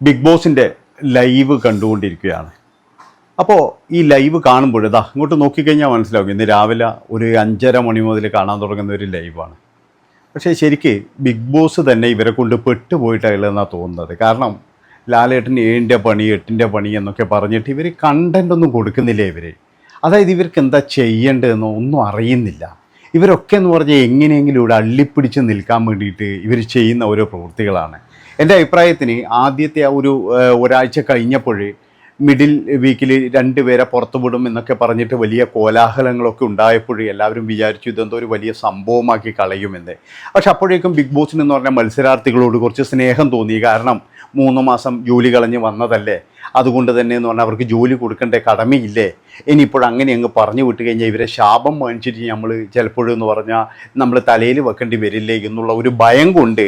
Big ബോസിൻ്റെ live കണ്ടുകൊണ്ടിരിക്കുകയാണ്. അപ്പോൾ ഈ ലൈവ് കാണുമ്പോൾ ഇതാ ഇങ്ങോട്ട് നോക്കിക്കഴിഞ്ഞാൽ മനസ്സിലാവും ഇന്ന് രാവിലെ ഒരു 5:30 മുതൽ കാണാൻ തുടങ്ങുന്ന ഒരു ലൈവാണ്. പക്ഷേ ശരിക്ക് ബിഗ് ബോസ് തന്നെ ഇവരെ കൊണ്ട് പെട്ടുപോയിട്ടാണെന്നാണ് തോന്നുന്നത്. കാരണം ലാലേട്ടന് 7ൻ്റെ പണി 8ൻ്റെ പണി എന്നൊക്കെ പറഞ്ഞിട്ട് ഇവർ കണ്ടൻ്റ് ഒന്നും കൊടുക്കുന്നില്ല. അതായത് ഇവർക്ക് എന്താ ചെയ്യേണ്ടതെന്നോ ഒന്നും അറിയുന്നില്ല. ഇവരൊക്കെ എന്ന് പറഞ്ഞാൽ എങ്ങനെയെങ്കിലും ഇവിടെ അള്ളിപ്പിടിച്ച് നിൽക്കാൻ വേണ്ടിയിട്ട് ഇവർ ചെയ്യുന്ന ഓരോ പ്രവൃത്തികളാണ്. എൻ്റെ അഭിപ്രായത്തിന് ആദ്യത്തെ ആ ഒരാഴ്ച കഴിഞ്ഞപ്പോൾ മിഡിൽ വീക്കിൽ 2 പേരെ പുറത്തു വിടും എന്നൊക്കെ പറഞ്ഞിട്ട് വലിയ കോലാഹലങ്ങളൊക്കെ ഉണ്ടായപ്പോൾ എല്ലാവരും വിചാരിച്ചു ഇതെന്തോ ഒരു വലിയ സംഭവമാക്കി കളയുമെന്ന്. പക്ഷെ അപ്പോഴേക്കും ബിഗ് ബോസിന് എന്ന് പറഞ്ഞാൽ മത്സരാർത്ഥികളോട് കുറച്ച് സ്നേഹം തോന്നി. കാരണം 3 മാസം ജോലി കളഞ്ഞ് വന്നതല്ലേ, അതുകൊണ്ട് തന്നെ എന്ന് പറഞ്ഞാൽ അവർക്ക് ജോലി കൊടുക്കേണ്ട കടമയില്ലേ. ഇനിയിപ്പോൾ അങ്ങനെ അങ്ങ് പറഞ്ഞു വിട്ട് കഴിഞ്ഞാൽ ഇവരെ ശാപം വാങ്ങിച്ചിട്ട് നമ്മൾ ചിലപ്പോഴെന്ന് പറഞ്ഞാൽ നമ്മൾ തലയിൽ വെക്കേണ്ടി വരില്ലേ എന്നുള്ള ഒരു ഭയം കൊണ്ട്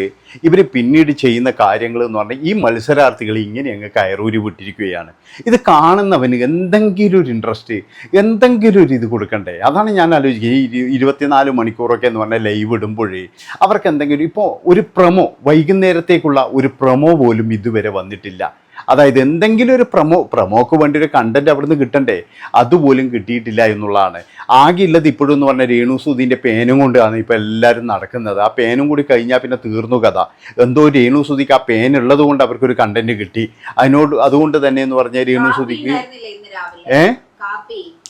ഇവർ പിന്നീട് ചെയ്യുന്ന കാര്യങ്ങൾ എന്ന് പറഞ്ഞാൽ ഈ മത്സരാർത്ഥികൾ ഇങ്ങനെ അങ്ങ് കയറൂരി വിട്ടിരിക്കുകയാണ്. ഇത് കാണുന്നവന് എന്തെങ്കിലും ഒരു ഇൻട്രസ്റ്റ്, എന്തെങ്കിലും ഒരു ഇത് കൊടുക്കണ്ടേ. അതാണ് ഞാൻ ആലോചിക്കുന്നത്. ഈ 24 മണിക്കൂറൊക്കെ എന്ന് പറഞ്ഞാൽ ലൈവ് ഇടുമ്പോഴേ അവർക്ക് എന്തെങ്കിലും ഇപ്പോൾ ഒരു പ്രൊമോ, വൈകുന്നേരത്തേക്കുള്ള ഒരു പ്രൊമോ പോലും ഇതുവരെ വന്നിട്ടില്ല. അതായത് എന്തെങ്കിലും ഒരു പ്രൊമോക്ക് വേണ്ടി ഒരു കണ്ടന്റ് അവിടുന്ന് കിട്ടണ്ടേ, അതുപോലും കിട്ടിയിട്ടില്ല എന്നുള്ളതാണ്. ആകെ ഉള്ളത് ഇപ്പോഴും എന്ന് പറഞ്ഞാൽ രേണുസുധീൻ്റെ പേനും കൊണ്ടാണ് ഇപ്പോൾ എല്ലാവരും നടക്കുന്നത്. ആ പേനും കൂടി കഴിഞ്ഞാൽ പിന്നെ തീർന്നു കഥ. എന്തോ രേണുസുധിക്ക് ആ പേൻ ഉള്ളത് കൊണ്ട് അവർക്കൊരു കണ്ടന്റ് കിട്ടി. അതുകൊണ്ട് തന്നെ എന്ന് പറഞ്ഞാൽ രേണുസുധിക്ക്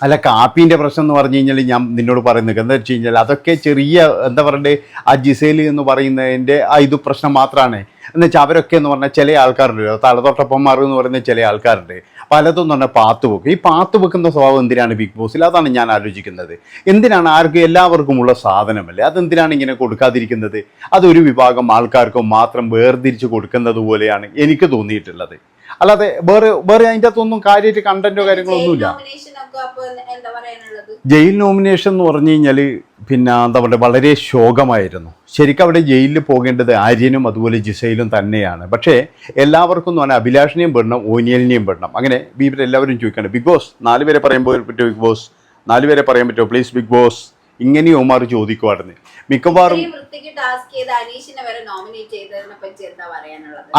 അല്ല, കാപ്പീൻ്റെ പ്രശ്നം എന്ന് പറഞ്ഞു കഴിഞ്ഞാൽ ഞാൻ നിന്നോട് പറയുന്നത് എന്താ വെച്ച് കഴിഞ്ഞാൽ അതൊക്കെ ചെറിയ എന്താ പറയണ്ടേ, ആ ജിസേൽ എന്ന് പറയുന്നതിൻ്റെ ഇത് പ്രശ്നം മാത്രമാണ്. എന്ന് വെച്ചാൽ അവരൊക്കെ എന്ന് പറഞ്ഞാൽ ചില ആൾക്കാരുണ്ട്, തലതൊട്ടപ്പന്മാർ എന്ന് പറയുന്ന ചില ആൾക്കാരുണ്ട്, പലതും എന്ന് പറഞ്ഞാൽ പാത്ത് വെക്കും. ഈ പാത്ത് വെക്കുന്ന സ്വഭാവം എന്തിനാണ് ബിഗ് ബോസിൽ? അതാണ് ഞാൻ ആലോചിക്കുന്നത്. എന്തിനാണ്? ആർക്കും എല്ലാവർക്കുമുള്ള സാധനമല്ലേ, അതെന്തിനാണ് ഇങ്ങനെ കൊടുക്കാതിരിക്കുന്നത്? അതൊരു വിഭാഗം ആൾക്കാർക്കും മാത്രം വേർതിരിച്ച് കൊടുക്കുന്നത് പോലെയാണ് എനിക്ക് തോന്നിയിട്ടുള്ളത്. അല്ലാതെ വേറെ അതിൻ്റെ അകത്തൊന്നും കാര്യമായിട്ട് കണ്ടന്റോ കാര്യങ്ങളോ ഒന്നുമില്ല. ജയിൽ നോമിനേഷൻ എന്ന് പറഞ്ഞു കഴിഞ്ഞാൽ പിന്നെ എന്താ പറയുക, വളരെ ശോകമായിരുന്നു. ശരിക്കും അവിടെ ജയിലിൽ പോകേണ്ടത് ആര്യനും അതുപോലെ ജിസയിലും തന്നെയാണ്. പക്ഷേ എല്ലാവർക്കും എന്ന് പറഞ്ഞാൽ അഭിലാഷിനെയും പെടണം, ഓനിയലിനെയും പെടണം. അങ്ങനെ ഇവരെല്ലാവരും ചോദിക്കണം ബിഗ് ബോസ് 4 പേരെ പറയുമ്പോൾ പറ്റുമോ, ബിഗ് ബോസ് 4 പേരെ പറയാൻ പറ്റുമോ പ്ലീസ് ബിഗ് ബോസ്, ഇങ്ങനെ ഓമാർ ചോദിക്കുവായിരുന്നു മിക്കവാറും.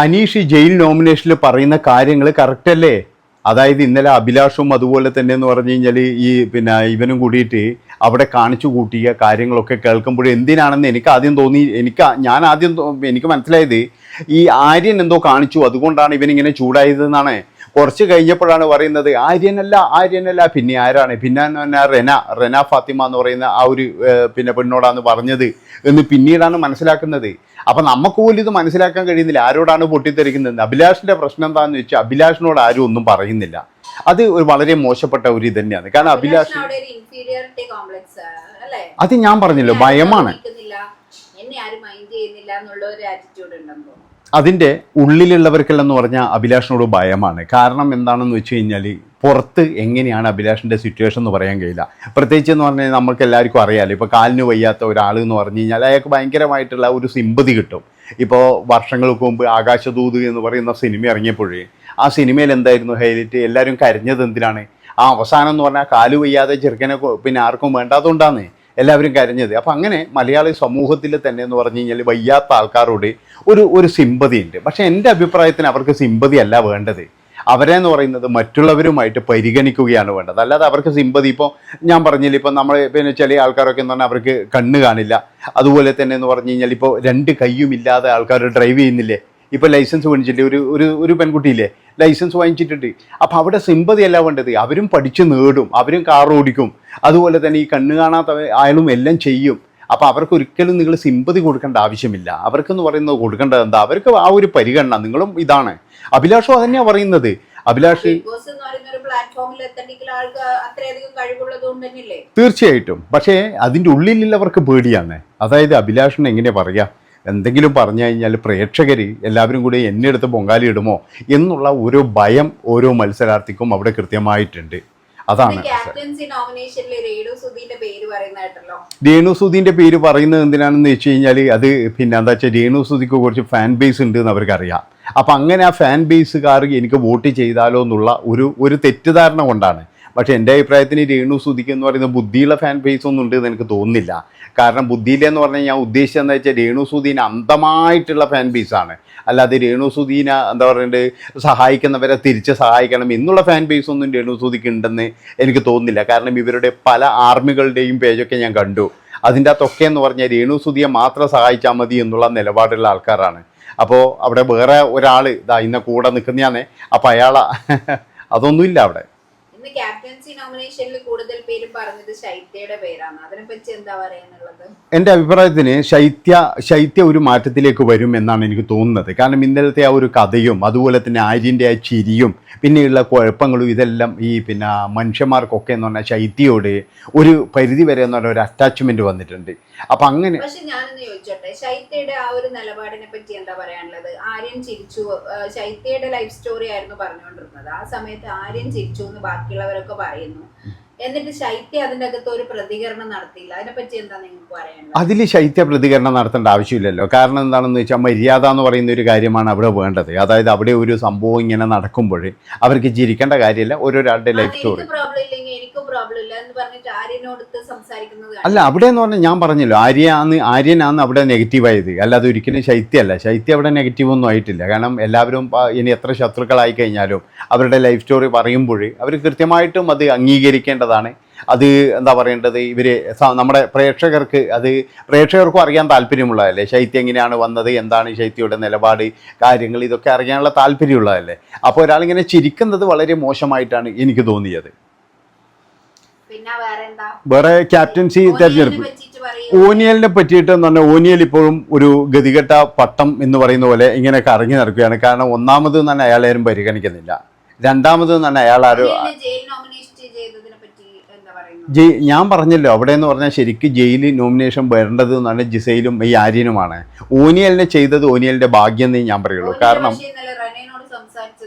അനീഷ് ജയിൽ നോമിനേഷനിൽ പറയുന്ന കാര്യങ്ങൾ കറക്റ്റ് അല്ലേ? അതായത് ഇന്നലെ അഭിലാഷും അതുപോലെ തന്നെ എന്ന് പറഞ്ഞു കഴിഞ്ഞാൽ ഈ പിന്നെ ഇവനും കൂടിയിട്ട് അവിടെ കാണിച്ചു കൂട്ടിയ കാര്യങ്ങളൊക്കെ കേൾക്കുമ്പോൾ എന്തിനാണെന്ന് എനിക്ക് ആദ്യം തോന്നി. എനിക്ക് മനസ്സിലായത് ഈ ആര്യൻ എന്തോ കാണിച്ചു, അതുകൊണ്ടാണ് ഇവനിങ്ങനെ ചൂടായതെന്നാണ്. കുറച്ച് കഴിഞ്ഞപ്പോഴാണ് പറയുന്നത് ആര്യനല്ല പിന്നെ ആരാണ്, പിന്നെ റെന ഫാത്തിമ എന്ന് പറയുന്ന ആ ഒരു പിന്നെ പെണ്ണോടാണ് പറഞ്ഞത് എന്ന് പിന്നീടാണ് മനസ്സിലാക്കുന്നത്. അപ്പം നമുക്ക് പോലും ഇത് മനസ്സിലാക്കാൻ കഴിയുന്നില്ല ആരോടാണ് പൊട്ടിത്തെറിക്കുന്നത്. അഭിലാഷിൻ്റെ പ്രശ്നം എന്താണെന്ന് വെച്ചാൽ അഭിലാഷിനോട് ആരും ഒന്നും പറയുന്നില്ല. അത് ഒരു വളരെ മോശപ്പെട്ട ഒരു ഇത് തന്നെയാണ്. കാരണം അഭിലാഷ് അത് ഞാൻ പറഞ്ഞല്ലോ, ഭയമാണ്. അതിൻ്റെ ഉള്ളിലുള്ളവർക്കെല്ലാം പറഞ്ഞാൽ അഭിലാഷിനോട് ഭയമാണ്. കാരണം എന്താണെന്ന് വെച്ച് കഴിഞ്ഞാൽ പുറത്ത് എങ്ങനെയാണ് അഭിലാഷിൻ്റെ സിറ്റുവേഷൻ എന്ന് പറയാൻ കഴിയില്ല. പ്രത്യേകിച്ച് എന്ന് പറഞ്ഞാൽ നമുക്ക് എല്ലാവർക്കും അറിയാമല്ലോ, ഇപ്പോൾ കാലിന് വയ്യാത്ത ഒരാൾ എന്ന് പറഞ്ഞു കഴിഞ്ഞാൽ അയാൾക്ക് ഭയങ്കരമായിട്ടുള്ള ഒരു സിമ്പതി കിട്ടും. ഇപ്പോൾ വർഷങ്ങൾക്ക് മുമ്പ് ആകാശദൂത് എന്ന് പറയുന്ന സിനിമ ഇറങ്ങിയപ്പോഴേ ആ സിനിമയിൽ എന്തായിരുന്നു ഹൈലൈറ്റ്? എല്ലാവരും കരഞ്ഞത് എന്തിനാണ്? ആ അവസാനം എന്ന് പറഞ്ഞാൽ കാല് വയ്യാതെ ചെറുക്കനെ പിന്നെ ആർക്കും വേണ്ടാത്തതുകൊണ്ടാണ് എല്ലാവരും കരഞ്ഞത്. അപ്പം അങ്ങനെ മലയാളി സമൂഹത്തിൽ തന്നെ എന്ന് പറഞ്ഞു കഴിഞ്ഞാൽ വയ്യാത്ത ആൾക്കാരോട് ഒരു സിമ്പതി ഉണ്ട്. പക്ഷേ എൻ്റെ അഭിപ്രായത്തിന് അവർക്ക് സിമ്പതി അല്ല വേണ്ടത്. അവരെന്ന് പറയുന്നത് മറ്റുള്ളവരുമായിട്ട് പരിഗണിക്കുകയാണ് വേണ്ടത്. അല്ലാതെ അവർക്ക് സിമ്പതി, ഇപ്പോൾ ഞാൻ പറഞ്ഞില്ല, ഇപ്പം നമ്മൾ പിന്നെ ചില ആൾക്കാരൊക്കെ എന്ന് പറഞ്ഞാൽ അവർക്ക് കണ്ണ് കാണില്ല, അതുപോലെ തന്നെ എന്ന് പറഞ്ഞു കഴിഞ്ഞാൽ ഇപ്പോൾ 2 കൈയും ഇല്ലാതെ ആൾക്കാർ ഡ്രൈവ് ചെയ്യുന്നില്ലേ. ഇപ്പോൾ ലൈസൻസ് മേടിച്ചിട്ട് ഒരു പെൺകുട്ടിയില്ലേ ലൈസൻസ് വാങ്ങിച്ചിട്ടുണ്ട്. അപ്പം അവിടെ സിമ്പതി അല്ല വേണ്ടത്. അവരും പഠിച്ച് നേടും, അവരും കാർ ഓടിക്കും, അതുപോലെ തന്നെ ഈ കണ്ണ് കാണാത്ത ആയാലും എല്ലാം ചെയ്യും. അപ്പോൾ അവർക്ക് ഒരിക്കലും നിങ്ങൾ സിമ്പതി കൊടുക്കേണ്ട ആവശ്യമില്ല. അവർക്കെന്ന് പറയുന്നത് കൊടുക്കേണ്ടത് എന്താ? അവർക്ക് ആ ഒരു പരിഗണന നിങ്ങളും ഇതാണ്. അഭിലാഷും അതന്നെയാണ് പറയുന്നത്. അഭിലാഷ് തീർച്ചയായിട്ടും. പക്ഷേ അതിൻ്റെ ഉള്ളിലുള്ളവർക്ക് പേടിയാണ്. അതായത് അഭിലാഷിന് എങ്ങനെ പറയാ, എന്തെങ്കിലും പറഞ്ഞു കഴിഞ്ഞാൽ പ്രേക്ഷകർ എല്ലാവരും കൂടി എന്നെ എടുത്ത് പൊങ്കാലി ഇടുമോ എന്നുള്ള ഒരു ഭയം ഓരോ മത്സരാർത്ഥിക്കും അവിടെ കൃത്യമായിട്ടുണ്ട്. അതാണ് രേണുസുധീൻ്റെ പേര് പറയുന്നത് എന്തിനാണെന്ന് വെച്ച് കഴിഞ്ഞാൽ അത് പിന്നെ എന്താ വെച്ചാൽ രേണുസുധിക്ക് കുറച്ച് ഫാൻ ബേസ് ഉണ്ട് എന്ന് അവർക്കറിയാം. അപ്പം അങ്ങനെ ആ ഫാൻ ബേസുകാർ എനിക്ക് വോട്ട് ചെയ്താലോ എന്നുള്ള ഒരു തെറ്റിദ്ധാരണ കൊണ്ടാണ്. പക്ഷേ എൻ്റെ അഭിപ്രായത്തിന് രേണുസുധിക്ക് എന്ന് പറയുന്ന ബുദ്ധിയുള്ള ഫാൻ ബേസ് ഒന്നും ഉണ്ടെന്ന് എനിക്ക് തോന്നുന്നില്ല. കാരണം ബുദ്ധിയിലെന്ന് പറഞ്ഞാൽ ഞാൻ ഉദ്ദേശിച്ചതെന്ന് വെച്ചാൽ രേണുസുധീന് അന്ധമായിട്ടുള്ള ഫാൻ ബേസാണ്. അല്ലാതെ രേണുസുധീനെ എന്താ പറയുന്നത് സഹായിക്കുന്നവരെ തിരിച്ച് സഹായിക്കണം എന്നുള്ള ഫാൻ ബേസ് ഒന്നും രേണുസുധിക്ക് ഉണ്ടെന്ന് എനിക്ക് തോന്നുന്നില്ല. കാരണം ഇവരുടെ പല ആർമികളുടെയും പേജൊക്കെ ഞാൻ കണ്ടു. അതിൻ്റെ അകത്തൊക്കെ എന്ന് പറഞ്ഞാൽ രേണുസുധിയെ മാത്രം സഹായിച്ചാൽ മതി എന്നുള്ള നിലപാടുള്ള ആൾക്കാരാണ്. അപ്പോൾ അവിടെ വേറെ ഒരാൾ ഇതാ ഇന്ന കൂടെ നിൽക്കുന്നതാണേ, അപ്പോൾ അയാളെ അതൊന്നുമില്ല അവിടെ. ഇന്ന് ക്യാപ്റ്റൻസി നോമിനേഷനിൽ കൂടുതൽ പേര് പറഞ്ഞത് ശൈത്യയുടെ പേരാണ്. അതിനെപ്പറ്റി എന്താ പറയാനുള്ളത്? എൻ്റെ അഭിപ്രായത്തിന് ശൈത്യ ഒരു മാറ്റത്തിലേക്ക് വരും എന്നാണ് എനിക്ക് തോന്നുന്നത്. കാരണം ഇന്നലത്തെ ആ ഒരു കഥയും അതുപോലെ തന്നെ ആര്യൻ്റെ ആ ചിരിയും പിന്നെയുള്ള കുഴപ്പങ്ങളും ഇതെല്ലാം ഈ പിന്നെ മനുഷ്യന്മാർക്കൊക്കെ എന്ന് പറഞ്ഞാൽ ശൈത്യയോട് ഒരു പരിധി വരെ എന്ന് പറഞ്ഞാൽ ഒരു അറ്റാച്ച്മെന്റ് വന്നിട്ടുണ്ട്. അപ്പം അങ്ങനെ പക്ഷെ ഞാനൊന്ന് ചോദിച്ചോട്ടെ, ശൈത്യയുടെ ആ ഒരു നിലപാടിനെ പറ്റി എന്താ പറയാനുള്ളത്? ആര്യൻ ചിരിച്ചു, ശൈത്യയുടെ ലൈഫ് സ്റ്റോറി ആയിരുന്നു പറഞ്ഞുകൊണ്ടിരുന്നത്. ആ സമയത്ത് ആര്യൻ ചിരിച്ചു എന്ന് ബാക്കിയുള്ളവരൊക്കെ പറയുന്നു. എന്നിട്ട് ശൈത്യ അതിൻ്റെ അകത്ത് ഒരു പ്രതികരണം നടത്തിയില്ല. അതിനെപ്പറ്റി എന്താ നിങ്ങൾക്ക് പറയാനുള്ളത്? അതിൽ ശൈത്യ പ്രതികരണം നടത്തേണ്ട ആവശ്യമില്ലല്ലോ. കാരണം എന്താണെന്ന് വെച്ചാൽ മര്യാദ എന്ന് പറയുന്ന ഒരു കാര്യമാണ് അവിടെ വേണ്ടത്. അതായത് അവിടെ ഒരു സംഭവം ഇങ്ങനെ നടക്കുമ്പോൾ അവർക്ക് ചിരിക്കേണ്ട കാര്യമില്ല, ഓരോരാളുടെ ലൈഫ് സ്റ്റോറി. അല്ല, അവിടെ എന്ന് പറഞ്ഞാൽ ഞാൻ പറഞ്ഞല്ലോ ആര്യനാണ് അവിടെ നെഗറ്റീവായത്, അല്ലാതെ ഒരിക്കലും ശൈത്യമല്ല. ശൈത്യം അവിടെ നെഗറ്റീവ് ഒന്നും ആയിട്ടില്ല. കാരണം എല്ലാവരും ഇനി എത്ര ശത്രുക്കളായി കഴിഞ്ഞാലും അവരുടെ ലൈഫ് സ്റ്റോറി പറയുമ്പോൾ അവർ കൃത്യമായിട്ടും അത് അംഗീകരിക്കേണ്ടതാണ്. അത് എന്താ പറയേണ്ടത്, ഇവർ നമ്മുടെ പ്രേക്ഷകർക്കും അറിയാൻ താല്പര്യമുള്ളതല്ലേ ശൈത്യം എങ്ങനെയാണ് വന്നത്, എന്താണ് ശൈത്യയുടെ നിലപാട്, കാര്യങ്ങൾ ഇതൊക്കെ അറിയാനുള്ള താല്പര്യമുള്ളതല്ലേ. അപ്പോൾ ഒരാളിങ്ങനെ ചിരിക്കുന്നത് വളരെ മോശമായിട്ടാണ് എനിക്ക് തോന്നിയത്. വേറെ ക്യാപ്റ്റൻസി തെരഞ്ഞെടുപ്പ് ഓനിയലിനെ പറ്റിയിട്ട് എന്ന് പറഞ്ഞാൽ ഓനിയൽ ഇപ്പോഴും ഒരു ഗതികെട്ട പട്ടം എന്ന് പറയുന്ന പോലെ ഇങ്ങനെ കറങ്ങി നടക്കുകയാണ്. കാരണം ഒന്നാമത് തന്നെ അയാളാരും പരിഗണിക്കുന്നില്ല, രണ്ടാമത് തന്നെ അയാളാരും ഞാൻ പറഞ്ഞല്ലോ അവിടെ എന്ന് പറഞ്ഞാൽ ശരിക്കും ജയിലിൽ നോമിനേഷൻ വരേണ്ടത് എന്നാണ് ജിസയിലും ഈ ആര്യനുമാണ്. ഓനിയലിനെ ചെയ്തത് ഓനിയലിന്റെ ഭാഗ്യം എന്നേ ഞാൻ പറയുള്ളൂ. കാരണം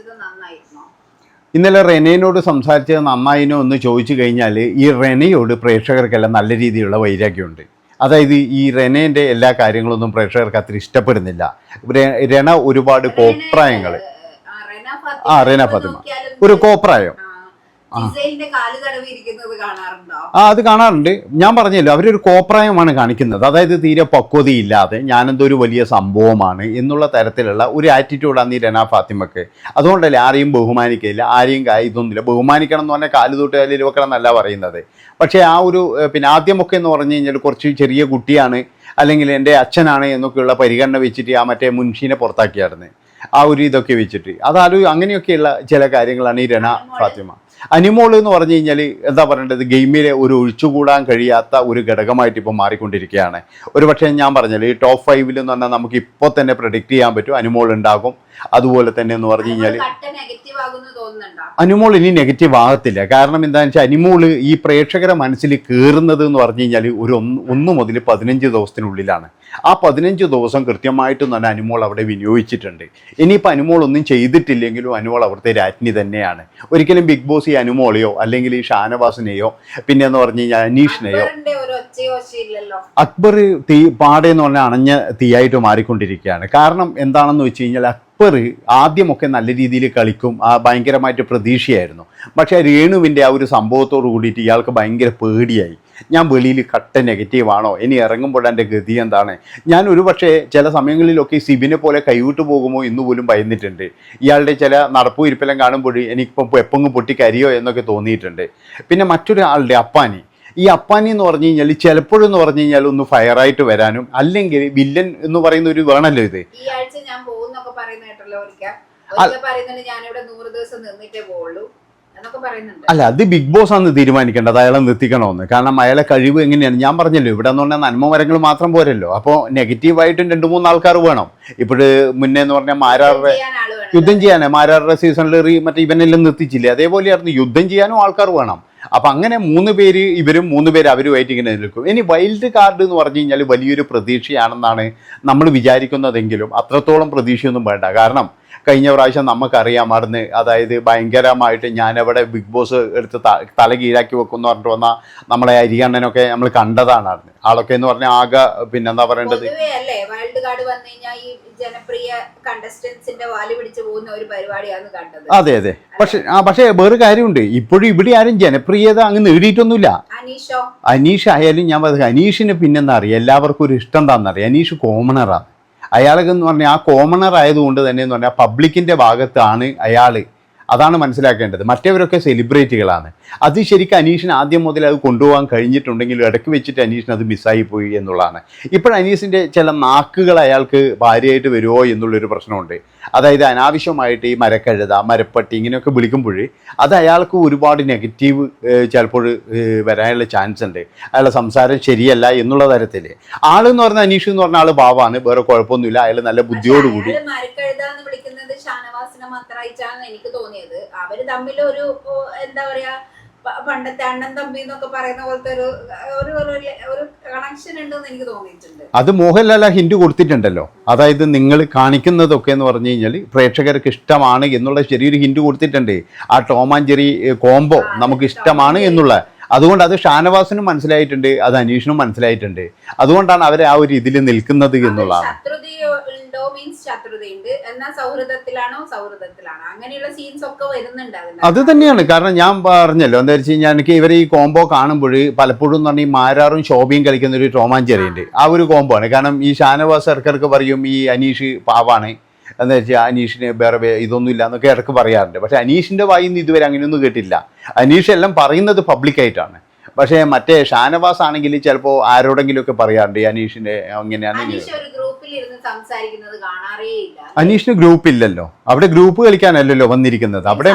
ഇന്നലെ റെനയോട് സംസാരിച്ചത് നന്നായിനോ എന്ന് ചോദിച്ചു കഴിഞ്ഞാൽ ഈ റെനയോട് പ്രേക്ഷകർക്കെല്ലാം നല്ല രീതിയിലുള്ള വൈരാഗ്യമുണ്ട്. അതായത് ഈ റെനേൻ്റെ എല്ലാ കാര്യങ്ങളൊന്നും പ്രേക്ഷകർക്ക് അത്ര ഇഷ്ടപ്പെടുന്നില്ല. രണ ഒരുപാട് കോപ്രായങ്ങൾ റെന ഫാത്തിമ ഒരു കോപ്രായം അത് കാണാറുണ്ട്. ഞാൻ പറഞ്ഞല്ലോ അവരൊരു കോപ്രായമാണ് കാണിക്കുന്നത്. അതായത് തീരെ പക്വതയില്ലാതെ ഞാനെന്തോ ഒരു വലിയ സംഭവമാണ് എന്നുള്ള തരത്തിലുള്ള ഒരു ആറ്റിറ്റ്യൂഡാണ് ഈ രണ ഫാത്തിമക്ക്. അതുകൊണ്ടല്ലേ ആരെയും ബഹുമാനിക്കില്ല, ആരെയും ഇതൊന്നുമില്ല. ബഹുമാനിക്കണം എന്ന് പറഞ്ഞാൽ കാല് തൊട്ട് കാലിൽ വെക്കണം എന്നല്ല പറയുന്നത്. പക്ഷേ ആ ഒരു പിന്നെ ആദ്യമൊക്കെ എന്ന് പറഞ്ഞു കഴിഞ്ഞാൽ കുറച്ച് ചെറിയ കുട്ടിയാണ് അല്ലെങ്കിൽ എൻ്റെ അച്ഛനാണ് എന്നൊക്കെയുള്ള പരിഗണന വെച്ചിട്ട് ആ മറ്റേ മുൻഷീനെ പുറത്താക്കിയായിരുന്നു. ആ ഒരു ഇതൊക്കെ വെച്ചിട്ട് അങ്ങനെയൊക്കെയുള്ള ചില കാര്യങ്ങളാണ് ഈ രണ ഫാത്തിമ. അനിമോൾ എന്ന് പറഞ്ഞു കഴിഞ്ഞാൽ എന്താ പറയേണ്ടത്, ഗെയിമിലെ ഒരു ഒഴിച്ചുകൂടാൻ കഴിയാത്ത ഒരു ഘടകമായിട്ട് ഇപ്പോൾ മാറിക്കൊണ്ടിരിക്കുകയാണ്. ഒരു പക്ഷേ ഞാൻ പറഞ്ഞല്ലോ ഈ ടോപ്പ് 5 എന്ന് പറഞ്ഞാൽ നമുക്ക് ഇപ്പോൾ തന്നെ പ്രഡിക്റ്റ് ചെയ്യാൻ പറ്റും അനിമോൾ ഉണ്ടാകും. അതുപോലെ തന്നെ എന്ന് പറഞ്ഞു കഴിഞ്ഞാൽ അനിമോൾ ഇനി നെഗറ്റീവ് ആകത്തില്ല. കാരണം എന്താണെന്ന് വെച്ചാൽ അനിമോൾ ഈ പ്രേക്ഷകരെ മനസ്സിൽ കയറുന്നത് എന്ന് പറഞ്ഞു കഴിഞ്ഞാൽ ഒരു 1 മുതൽ 15 ദിവസത്തിനുള്ളിലാണ്. ആ 15 ദിവസം കൃത്യമായിട്ടും തന്നെ അനിമോൾ അവിടെ വിനിയോഗിച്ചിട്ടുണ്ട്. ഇനിയിപ്പോൾ അനിമോൾ ഒന്നും ചെയ്തിട്ടില്ലെങ്കിലും അനിമോൾ അവിടുത്തെ രാജ്ഞി തന്നെയാണ്. ഒരിക്കലും ബിഗ് ബോസ് ഈ അനിമോളെയോ അല്ലെങ്കിൽ ഈ ഷാനവാസിനെയോ പിന്നെ എന്ന് പറഞ്ഞു കഴിഞ്ഞാൽ അനീഷിനെയോ അക്ബർ പാടെന്ന് പറഞ്ഞാൽ അണഞ്ഞ തീയായിട്ട് മാറിക്കൊണ്ടിരിക്കുകയാണ്. കാരണം എന്താണെന്ന് വെച്ച് കഴിഞ്ഞാൽ അക്ബർ ആദ്യമൊക്കെ നല്ല രീതിയിൽ കളിക്കും, ഭയങ്കരമായിട്ട് പ്രതീക്ഷയായിരുന്നു. പക്ഷേ രേണുവിൻ്റെ ആ ഒരു സംഭവത്തോട് കൂടിയിട്ട് ഇയാൾക്ക് ഭയങ്കര പേടിയായി. ഞാൻ വെളിയിൽ കട്ട നെഗറ്റീവാണോ, ഇനി ഇറങ്ങുമ്പോൾ എൻ്റെ ഗതി എന്താണ്. ഞാൻ ഒരു പക്ഷേ ചില സമയങ്ങളിലൊക്കെ സിബിനെ പോലെ കൈവിട്ടു പോകുമോ എന്ന് പോലും ഭയന്നിട്ടുണ്ട്. ഇയാളുടെ ചില നടപ്പും ഇരിപ്പെല്ലാം കാണുമ്പോൾ എനിക്കിപ്പോൾ എപ്പൊങ്ങ് പൊട്ടിക്കരിയോ എന്നൊക്കെ തോന്നിയിട്ടുണ്ട്. പിന്നെ മറ്റൊരാളുടെ അപ്പാനി, ഈ അപ്പാനി എന്ന് പറഞ്ഞു കഴിഞ്ഞാൽ ചിലപ്പോഴെന്ന് പറഞ്ഞു കഴിഞ്ഞാൽ ഒന്ന് ഫയറായിട്ട് വരാനും അല്ലെങ്കിൽ വില്ലൻ എന്ന് പറയുന്ന ഒരു വേണമല്ലോ ഇത്. ഈ ആഴ്ച ഞാൻ പോകുന്നൊക്കെ പറയുന്ന കേട്ടല്ലോ, ഞാനിവിടെ 100 ദിവസം നിന്നിട്ടേ പോകുള്ളൂ. അല്ല, അത് ബിഗ് ബോസ് ആണ് തീരുമാനിക്കേണ്ടത് അയാളെ നിർത്തിക്കണമെന്ന്. കാരണം അയാളെ കഴിവ് എങ്ങനെയാണ് ഞാൻ പറഞ്ഞല്ലോ, ഇവിടെ എന്ന് പറഞ്ഞാൽ നന്മ മരങ്ങൾ മാത്രം പോരല്ലോ. അപ്പോൾ നെഗറ്റീവായിട്ടും 2-3 ആൾക്കാർ വേണം. ഇപ്പോഴ് മുന്നേ എന്ന് പറഞ്ഞാൽ യുദ്ധം ചെയ്യാനേ മാരാറുടെ സീസണിൽ മറ്റേ ഇവനെല്ലാം നിർത്തിച്ചില്ലേ, അതേപോലെയായിരുന്നു യുദ്ധം ചെയ്യാനും ആൾക്കാർ വേണം. അപ്പം അങ്ങനെ 3 പേര് ഇവരും 3 പേര് അവരുമായിട്ട് ഇങ്ങനെ നിൽക്കും. ഇനി വൈൽഡ് കാർഡ് എന്ന് പറഞ്ഞു കഴിഞ്ഞാൽ വലിയൊരു പ്രതീക്ഷയാണെന്നാണ് നമ്മൾ വിചാരിക്കുന്നതെങ്കിലും അത്രത്തോളം പ്രതീക്ഷയൊന്നും വേണ്ട. കാരണം കഴിഞ്ഞ പ്രാവശ്യം നമുക്കറിയാം അവിടുന്ന്, അതായത് ഭയങ്കരമായിട്ട് ഞാനവിടെ ബിഗ് ബോസ് എടുത്ത് തല കീഴാക്കി വെക്കുമെന്ന് പറഞ്ഞിട്ട് വന്നാൽ നമ്മളെ അരികണ്ണനൊക്കെ നമ്മൾ കണ്ടതാണ്. അവിടുന്ന് ആളൊക്കെ എന്ന് പറഞ്ഞാൽ ആകെ പിന്നെ എന്താ പറയേണ്ടത്, വൈൽഡ് കാർഡ് വന്നു കഴിഞ്ഞാൽ ഈ ജനപ്രിയ കണ്ടസ്റ്റൻസിന്റെ വാല് പിടിച്ചു പോകുന്ന ഒരു പരിപാടിയാണ് കണ്ടത്. അതെ അതെ. പക്ഷേ വേറെ കാര്യമുണ്ട്, ഇപ്പോഴും ഇവിടെ ആരും ജനപ്രിയത അങ്ങ് നേടിയിട്ടൊന്നുമില്ല. അനീഷ് ആയാലും ഞാൻ പറഞ്ഞത് അനീഷിന് പിന്നെന്താ അറിയാം, എല്ലാവർക്കും ഒരു ഇഷ്ടം എന്താണെന്നറിയാം, അനീഷ് കോമണറാണ്. അയാൾക്ക് എന്ന് പറഞ്ഞാൽ ആ കോമണർ ആയതുകൊണ്ട് തന്നെ എന്ന് പറഞ്ഞാൽ പബ്ലിക്കിൻ്റെ ഭാഗത്താണ് അയാൾ. അതാണ് മനസ്സിലാക്കേണ്ടത്. മറ്റവരൊക്കെ സെലിബ്രിറ്റികളാണ്. അത് ശരിക്കും അനീഷിന് ആദ്യം മുതൽ അത് കൊണ്ടുപോകാൻ കഴിഞ്ഞിട്ടുണ്ടെങ്കിലും ഇടയ്ക്ക് വെച്ചിട്ട് അനീഷിന് അത് മിസ്സായി പോയി എന്നുള്ളതാണ്. ഇപ്പോൾ അനീഷിൻ്റെ ചില നാക്കുകൾ അയാൾക്ക് ഭാര്യയായിട്ട് വരുമോ എന്നുള്ളൊരു പ്രശ്നമുണ്ട്. അതായത് അനാവശ്യമായിട്ട് ഈ മരക്കഴുത, മരപ്പട്ടി ഇങ്ങനെയൊക്കെ വിളിക്കുമ്പോൾ അത് അയാൾക്ക് ഒരുപാട് നെഗറ്റീവ് ചിലപ്പോൾ വരാനുള്ള ചാൻസ് ഉണ്ട്. അയാളുടെ സംസാരം ശരിയല്ല എന്നുള്ള തരത്തിൽ. ആളെന്ന് പറഞ്ഞാൽ അനീഷ് എന്ന് പറഞ്ഞ ആൾ പാവാണ്, വേറെ കുഴപ്പമൊന്നുമില്ല. അയാൾ നല്ല ബുദ്ധിയോടുകൂടി വിളിക്കുന്നത് ഷാനവാസിനെ മാത്രമായിട്ടാണ് എനിക്ക് തോന്നിയത്. അവര് തമ്മിൽ ഒരു എന്താ പറയാ പണ്ടത്തെ അണ്ണൻ തമ്പി എന്നൊക്കെ പറയുന്ന പോലത്തെ ഒരു കണക്ഷൻ ഉണ്ടെന്ന് എനിക്ക് തോന്നിയിട്ടുണ്ട്. അത് മോഹൻലാൽ ഹിന്റ് കൊടുത്തിട്ടുണ്ടല്ലോ. അതായത് നിങ്ങൾ കാണിക്കുന്നതൊക്കെ എന്ന് പറഞ്ഞു കഴിഞ്ഞാൽ പ്രേക്ഷകർക്ക് ഇഷ്ടമാണ് എന്നുള്ള ചെറിയൊരു ഹിന്റ് കൊടുത്തിട്ടുണ്ട്. ആ ടോം ആൻഡ് ജെറി കോംബോ നമുക്ക് ഇഷ്ടമാണ് എന്നുള്ള. അതുകൊണ്ട് അത് ഷാനവാസിനും മനസ്സിലായിട്ടുണ്ട്, അത് അനീഷിനും മനസ്സിലായിട്ടുണ്ട്. അതുകൊണ്ടാണ് അവർ ആ ഒരു ഇതിൽ നിൽക്കുന്നത് എന്നുള്ളതാണ്. അത് തന്നെയാണ് കാരണം. ഞാൻ പറഞ്ഞല്ലോ എന്താ വെച്ച് കഴിഞ്ഞാൽ എനിക്ക് ഇവർ ഈ കോംബോ കാണുമ്പോൾ പലപ്പോഴും എന്ന് പറഞ്ഞാൽ ഈ മാരാറും ശോഭയും കളിക്കുന്ന ഒരു ടോം ആൻഡ് ജെറി ഉണ്ട്. ആ ഒരു കോംബോ ആണ്. കാരണം ഈ ഷാനവാസ് ഇടയ്ക്കിടയ്ക്ക് പറയും ഈ അനീഷ് പാവാണ്, എന്താ വെച്ചാൽ അനീഷിന് വേറെ ഇതൊന്നും ഇല്ല എന്നൊക്കെ ഇടയ്ക്ക് പറയാറുണ്ട്. പക്ഷേ അനീഷിൻ്റെ വായിൽ നിന്ന് ഇതുവരെ അങ്ങനെയൊന്നും കേട്ടില്ല. അനീഷ് എല്ലാം പറയുന്നത് പബ്ലിക്കായിട്ടാണ്. പക്ഷേ മറ്റേ ഷാനവാസ് ആണെങ്കിൽ ചിലപ്പോൾ ആരോടെങ്കിലുമൊക്കെ പറയാറുണ്ട് അനീഷിൻ്റെ അങ്ങനെയാണ്. അനീഷിന് ഗ്രൂപ്പ് ഇല്ലല്ലോ. അവിടെ ഗ്രൂപ്പ് കളിക്കാനല്ലല്ലോ വന്നിരിക്കുന്നത്. അവിടെ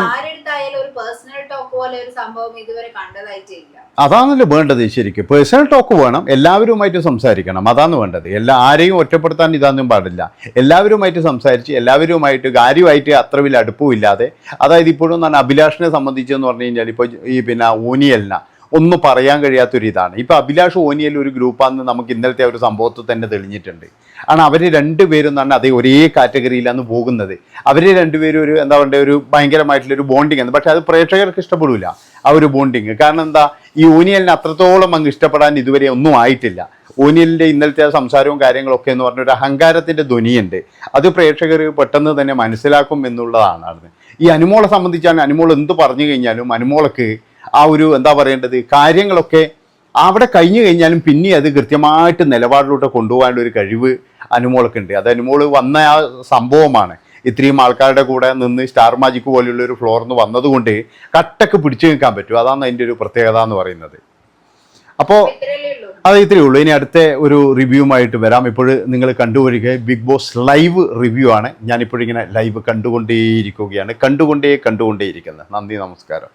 അതാണല്ലോ വേണ്ടത്. ശരിക്കും പേഴ്സണൽ ടോക്ക് വേണം, എല്ലാവരുമായിട്ട് സംസാരിക്കണം, അതാണ് വേണ്ടത്. ആരെയും ഒറ്റപ്പെടുത്താൻ ഇതൊന്നും പാടില്ല. എല്ലാവരുമായിട്ട് സംസാരിച്ച് എല്ലാവരുമായിട്ട് കാര്യമായിട്ട് അത്ര വലിയ അടുപ്പമില്ലാതെ, അതായത് ഇപ്പോഴും എന്താണ് അഭിലാഷിനെ സംബന്ധിച്ചെന്ന് പറഞ്ഞു കഴിഞ്ഞാൽ ഇപ്പോൾ ഈ പിന്നെ ഓനിയലിന ഒന്നും പറയാൻ കഴിയാത്തൊരിതാണ്. ഇപ്പോൾ അഭിലാഷ് ഓനിയൽ ഒരു ഗ്രൂപ്പാണെന്ന് നമുക്ക് ഇന്നലത്തെ ഒരു സംഭവത്തിൽ തന്നെ തെളിഞ്ഞിട്ടുണ്ട്. ആണ് അവർ രണ്ടുപേരും തന്നെ അതേ ഒരേ കാറ്റഗറിയിലാണ് പോകുന്നത്. അവർ രണ്ടുപേരും ഒരു എന്താ പറയുക ഒരു ഭയങ്കരമായിട്ടുള്ളൊരു ബോണ്ടിങ് ആണ്. പക്ഷെ അത് പ്രേക്ഷകർക്ക് ഇഷ്ടപ്പെടില്ല ആ ഒരു ബോണ്ടിങ്. കാരണം എന്താ, ഈ ഓനിയലിന് അത്രത്തോളം അങ്ങ് ഇഷ്ടപ്പെടാൻ ഇതുവരെ ഒന്നും ആയിട്ടില്ല. ഓനിയലിൻ്റെ ഇന്നലത്തെ സംസാരവും കാര്യങ്ങളൊക്കെ എന്ന് പറഞ്ഞൊരു അഹങ്കാരത്തിൻ്റെ ധ്വനിയുണ്ട്. അത് പ്രേക്ഷകർ പെട്ടെന്ന് തന്നെ മനസ്സിലാക്കും എന്നുള്ളതാണ്. ഈ അനുമോളെ സംബന്ധിച്ചാണ് അനുമോൾ എന്ത് പറഞ്ഞു കഴിഞ്ഞാലും അനുമോൾക്ക് ആ ഒരു എന്താ പറയേണ്ടത് കാര്യങ്ങളൊക്കെ അവിടെ കഴിഞ്ഞു കഴിഞ്ഞാലും പിന്നെ അത് കൃത്യമായിട്ട് നിലപാടിലൂടെ കൊണ്ടുപോകാനുള്ള ഒരു കഴിവ് അനുമോൾക്കുണ്ട്. അത് അനുമോൾ വന്ന ആ സംഭവമാണ്. ഇത്രയും ആൾക്കാരുടെ കൂടെ നിന്ന് സ്റ്റാർ മാജിക് പോലെയുള്ള ഒരു ഫ്ലോറിന്ന് വന്നതുകൊണ്ട് കട്ടക്ക് പിടിച്ചു നിൽക്കാൻ പറ്റും. അതാണ് അതിൻ്റെ ഒരു പ്രത്യേകത എന്ന് പറയുന്നത്. അപ്പോൾ അത് ഇത്രയേ ഉള്ളൂ. ഇനി അടുത്ത ഒരു റിവ്യൂമായിട്ട് വരാം. ഇപ്പോൾ നിങ്ങൾ കണ്ടുവരിക ബിഗ് ബോസ് ലൈവ് റിവ്യൂ ആണ്. ഞാനിപ്പോഴിങ്ങനെ ലൈവ് കണ്ടുകൊണ്ടേയിരിക്കുകയാണ്, കണ്ടുകൊണ്ടേയിരിക്കുന്നത്. നന്ദി, നമസ്കാരം.